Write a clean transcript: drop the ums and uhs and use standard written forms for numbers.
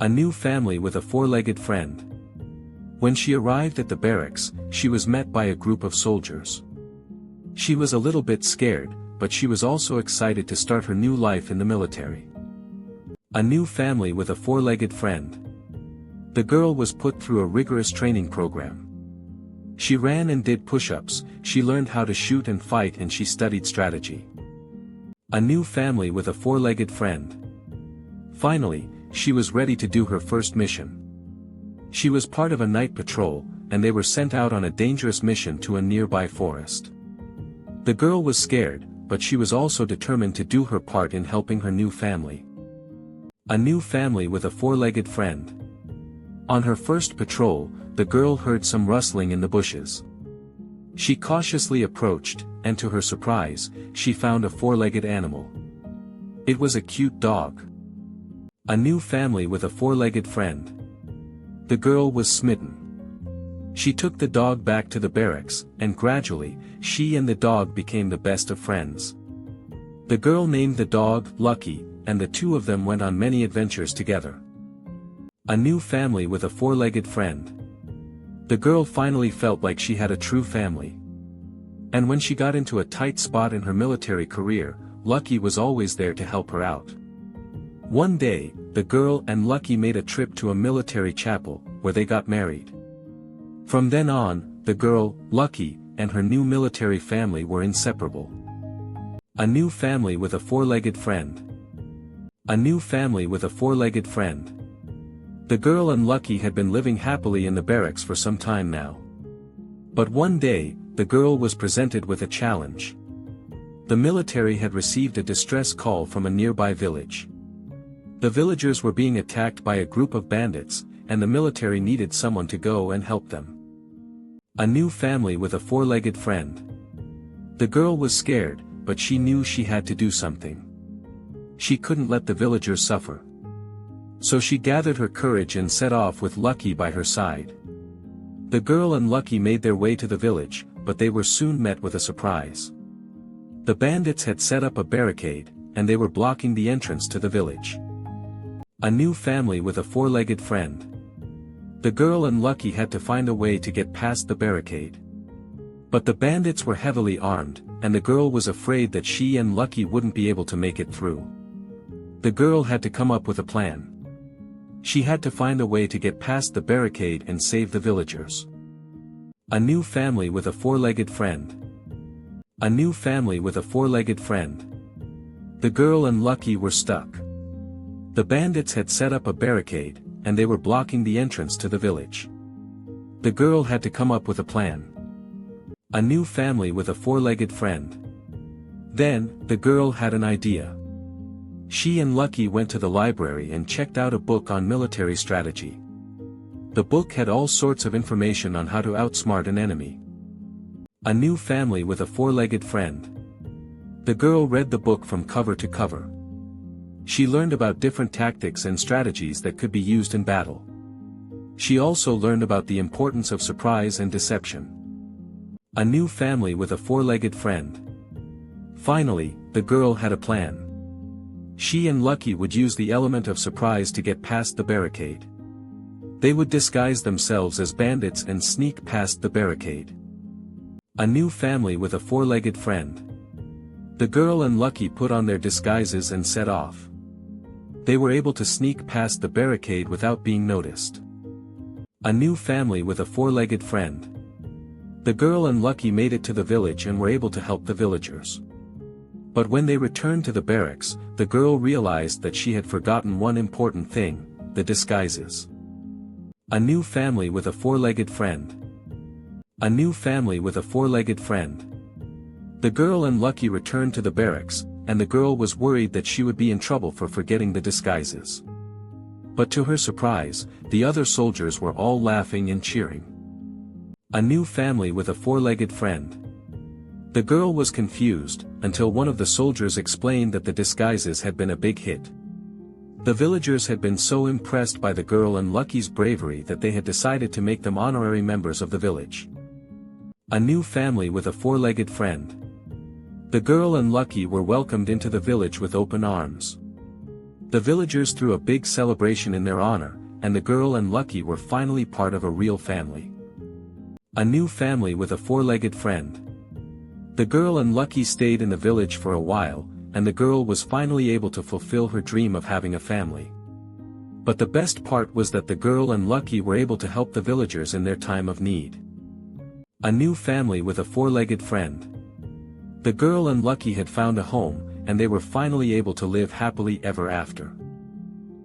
A new family with a four-legged friend. When she arrived at the barracks, she was met by a group of soldiers. She was a little bit scared, but she was also excited to start her new life in the military. A new family with a four-legged friend. The girl was put through a rigorous training program. She ran and did push-ups, she learned how to shoot and fight, and she studied strategy. A new family with a four-legged friend. Finally, she was ready to do her first mission. She was part of a night patrol, and they were sent out on a dangerous mission to a nearby forest. The girl was scared, but she was also determined to do her part in helping her new family. A new family with a four-legged friend. On her first patrol, the girl heard some rustling in the bushes. She cautiously approached, and to her surprise, she found a four-legged animal. It was a cute dog. A new family with a four-legged friend. The girl was smitten. She took the dog back to the barracks, and gradually, she and the dog became the best of friends. The girl named the dog Lucky, and the two of them went on many adventures together. A new family with a four-legged friend. The girl finally felt like she had a true family. And when she got into a tight spot in her military career, Lucky was always there to help her out. One day, the girl and Lucky made a trip to a military chapel, where they got married. From then on, the girl, Lucky, and her new military family were inseparable. A new family with a four-legged friend. A new family with a four-legged friend. The girl and Lucky had been living happily in the barracks for some time now. But one day, the girl was presented with a challenge. The military had received a distress call from a nearby village. The villagers were being attacked by a group of bandits, and the military needed someone to go and help them. A new family with a four-legged friend. The girl was scared, but she knew she had to do something. She couldn't let the villagers suffer. So she gathered her courage and set off with Lucky by her side. The girl and Lucky made their way to the village, but they were soon met with a surprise. The bandits had set up a barricade, and they were blocking the entrance to the village. A new family with a four-legged friend. The girl and Lucky had to find a way to get past the barricade. But the bandits were heavily armed, and the girl was afraid that she and Lucky wouldn't be able to make it through. The girl had to come up with a plan. She had to find a way to get past the barricade and save the villagers. A new family with a four-legged friend. A new family with a four-legged friend. The girl and Lucky were stuck. The bandits had set up a barricade, and they were blocking the entrance to the village. The girl had to come up with a plan. A new family with a four-legged friend. Then, the girl had an idea. She and Lucky went to the library and checked out a book on military strategy. The book had all sorts of information on how to outsmart an enemy. A new family with a four-legged friend. The girl read the book from cover to cover. She learned about different tactics and strategies that could be used in battle. She also learned about the importance of surprise and deception. A new family with a four-legged friend. Finally, the girl had a plan. She and Lucky would use the element of surprise to get past the barricade. They would disguise themselves as bandits and sneak past the barricade. A new family with a four-legged friend. The girl and Lucky put on their disguises and set off. They were able to sneak past the barricade without being noticed. A new family with a four-legged friend. The girl and Lucky made it to the village and were able to help the villagers. But when they returned to the barracks, the girl realized that she had forgotten one important thing: the disguises. A new family with a four-legged friend. A new family with a four-legged friend. The girl and Lucky returned to the barracks, and the girl was worried that she would be in trouble for forgetting the disguises. But to her surprise, the other soldiers were all laughing and cheering. A new family with a four-legged friend. The girl was confused, until one of the soldiers explained that the disguises had been a big hit. The villagers had been so impressed by the girl and Lucky's bravery that they had decided to make them honorary members of the village. A new family with a four-legged friend. The girl and Lucky were welcomed into the village with open arms. The villagers threw a big celebration in their honor, and the girl and Lucky were finally part of a real family. A new family with a four-legged friend. The girl and Lucky stayed in the village for a while, and the girl was finally able to fulfill her dream of having a family. But the best part was that the girl and Lucky were able to help the villagers in their time of need. A new family with a four-legged friend. The girl and Lucky had found a home, and they were finally able to live happily ever after.